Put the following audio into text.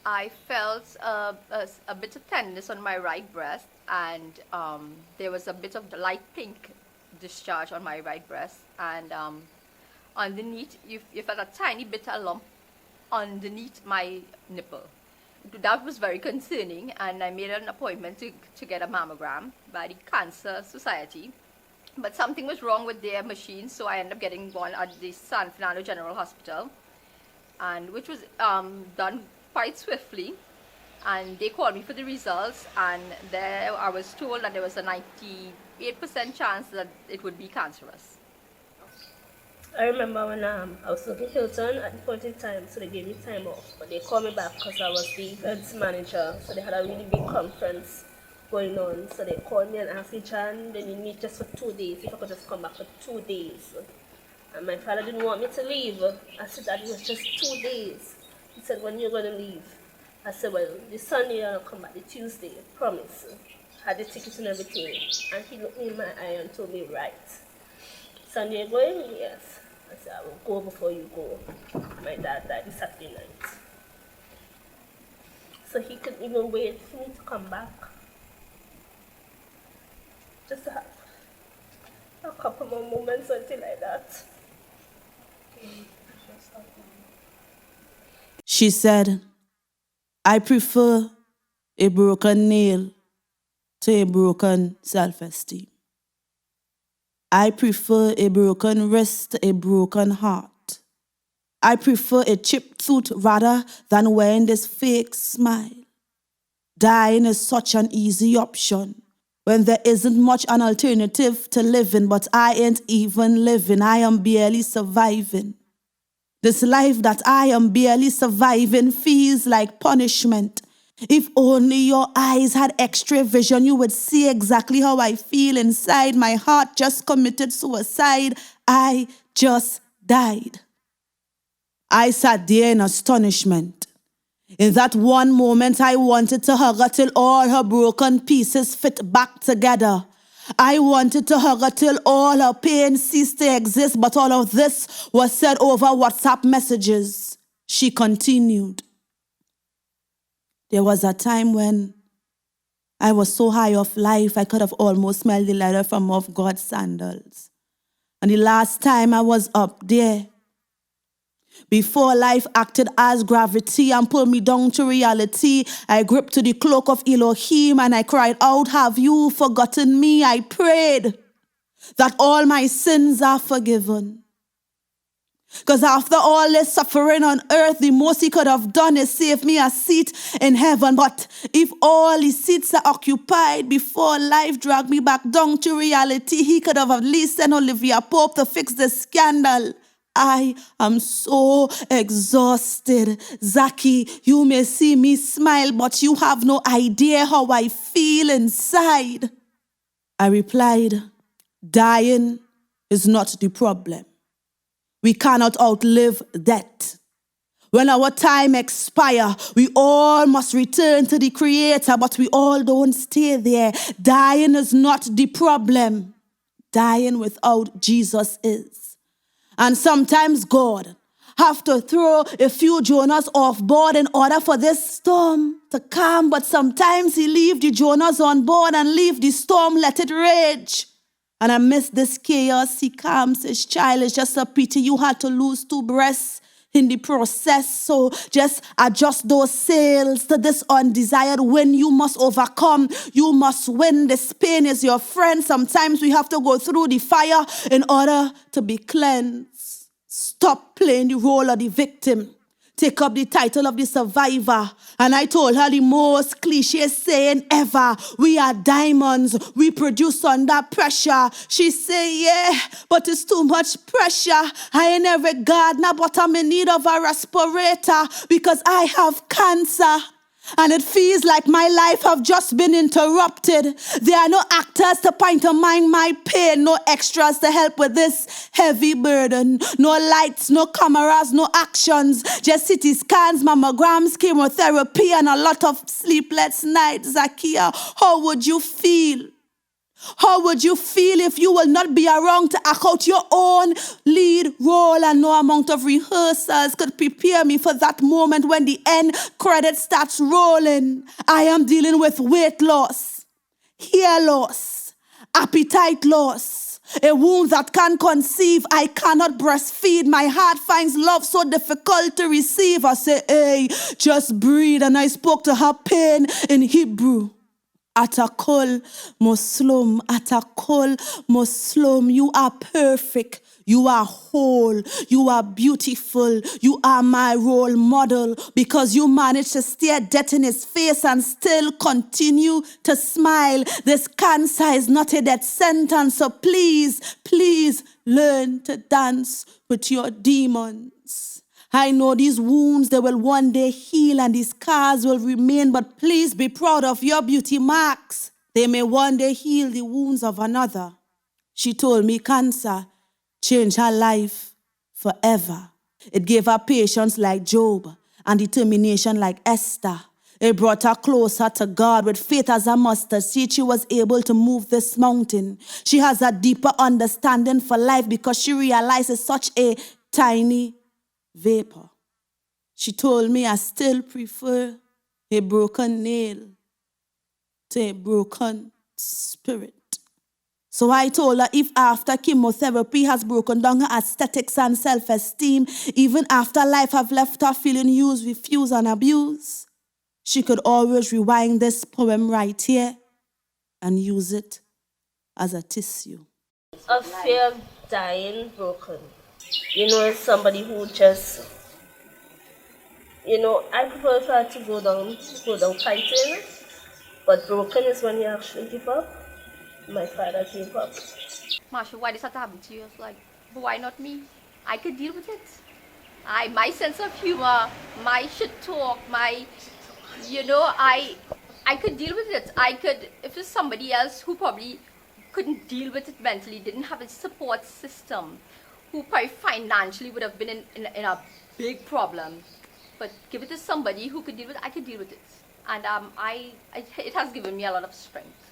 I felt a bit of tenderness on my right breast, and there was a bit of light pink discharge on my right breast, and underneath, you felt a tiny bit of lump underneath my nipple. That was very concerning, and I made an appointment to get a mammogram by the Cancer Society. But something was wrong with their machine, so I ended up getting one at the San Fernando General Hospital, and which was done quite swiftly. And they called me for the results, and there I was told that there was a 98% chance that it would be cancerous. I remember when I was working Hilton at the point in time, so they gave me time off. But they called me back because I was the events manager, so they had a really big conference going on. So they called me and asked me, Jan, then you meet just for 2 days, if I could just come back for 2 days. And my father didn't want me to leave. I said that it was just 2 days. He said, when you're going to leave? I said, well, the Sunday I'll come back, the Tuesday, promise. Had the tickets and everything. And he looked me in my eye and told me, right. Sunday going? Yes. I said, I will go before you go. My dad died the Saturday night. So he couldn't even wait for me to come back. Just to have a couple more moments until like that. She said, I prefer a broken nail to a broken self-esteem. I prefer a broken wrist to a broken heart. I prefer a chipped tooth rather than wearing this fake smile. Dying is such an easy option when there isn't much an alternative to living, but I ain't even living. I am barely surviving. This life that I am barely surviving feels like punishment. If only your eyes had X-ray vision, you would see exactly how I feel inside. My heart just committed suicide. I just died. I sat there in astonishment. In that one moment, I wanted to hug her till all her broken pieces fit back together. I wanted to hug her till all her pain ceased to exist, but all of this was said over WhatsApp messages. She continued. There was a time when I was so high off life, I could have almost smelled the leather from off God's sandals. And the last time I was up there, before life acted as gravity and pulled me down to reality, I gripped to the cloak of Elohim and I cried out, have you forgotten me? I prayed that all my sins are forgiven. Because after all this suffering on earth, the most he could have done is save me a seat in heaven. But if all the seats are occupied before life dragged me back down to reality, he could have at least sent Olivia Pope to fix the scandal. I am so exhausted. Zaki, you may see me smile, but you have no idea how I feel inside. I replied, dying is not the problem. We cannot outlive death. When our time expires, we all must return to the Creator, but we all don't stay there. Dying is not the problem. Dying without Jesus is. And sometimes God have to throw a few Jonahs off board in order for this storm to calm, but sometimes he leave the Jonahs on board and leave the storm, let it rage. And amidst this chaos, he calms his child. It's just a pity you had to lose 2 breasts in the process. So just adjust those sails to this undesired wind. You must overcome. You must win. This pain is your friend. Sometimes we have to go through the fire in order to be cleansed. Stop playing the role of the victim. Take up the title of the survivor. And I told her the most cliche saying ever. We are diamonds. We produce under pressure. She say, yeah, but it's too much pressure. I ain't every gardener, but I'm in need of a respirator because I have cancer. And it feels like my life have just been interrupted. There are no actors to pantomime my pain, no extras to help with this heavy burden. No lights, no cameras, no actions. Just CT scans, mammograms, chemotherapy, and a lot of sleepless nights. Zakiya, how would you feel How would you feel if you will not be around to act out your own lead role, and no amount of rehearsals could prepare me for that moment when the end credit starts rolling? I am dealing with weight loss, hair loss, appetite loss, a womb that can't conceive. I cannot breastfeed. My heart finds love so difficult to receive. I say, hey, just breathe. And I spoke to her pain in Hebrew. Atakol Muslim, you are perfect. You are whole. You are beautiful. You are my role model because you managed to stare death in his face and still continue to smile. This cancer is not a death sentence, so please, please learn to dance with your demons. I know these wounds, they will one day heal and these scars will remain, but please be proud of your beauty marks. They may one day heal the wounds of another. She told me cancer changed her life forever. It gave her patience like Job and determination like Esther. It brought her closer to God. With faith as a mustard seed, she was able to move this mountain. She has a deeper understanding for life because she realizes such a tiny vapor. She told me I still prefer a broken nail to a broken spirit. So I told her if after chemotherapy has broken down her aesthetics and self-esteem, even after life have left her feeling used, refused, and abused, she could always rewind this poem right here and use it as a tissue. A fear of dying broken. Somebody who just, I prefer for her to go down fighting, but broken is when you actually give up. My father gave up. Marsha, why does that happen to you? It's like, but why not me? I could deal with it. My sense of humor, my shit talk, I could deal with it. If there's somebody else who probably couldn't deal with it mentally, didn't have a support system, who probably financially would have been in a big problem, but give it to somebody who could deal with it, I could deal with it. And it has given me a lot of strength.